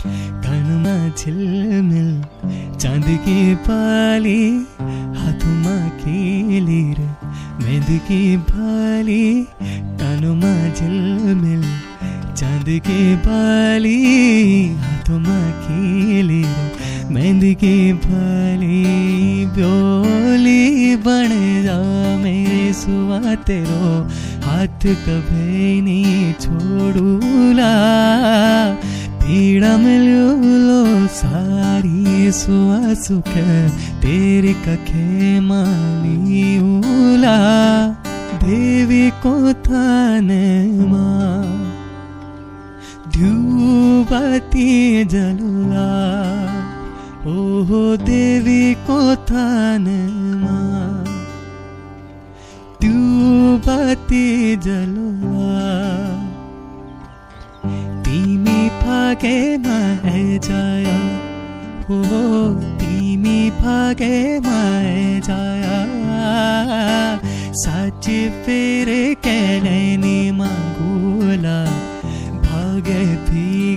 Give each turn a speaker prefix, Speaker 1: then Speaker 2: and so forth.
Speaker 1: कानमा झिलमिल चांद की पाली, हाथों खेलेर मेहंदी की बाली। कानमा झिलमिल चांद की बाली, हाथों खेलेर मेहंदी की बाली। ब्योली बन जा मेरे सुआ, तेरो हाथ कभी नहीं छोड़ूला। पीड़ा मिलो सारी सुआ सुख, तेरे कखे मालियूला। देवी को थाने माँ ध्युबती जलुला, ओहो देवी को थाने माँ ध्युबती जलुला। तिमी भागे माए जाया, हो तिमी भागे माए जाया। साची फेरे कहने मांगूला, भागे भी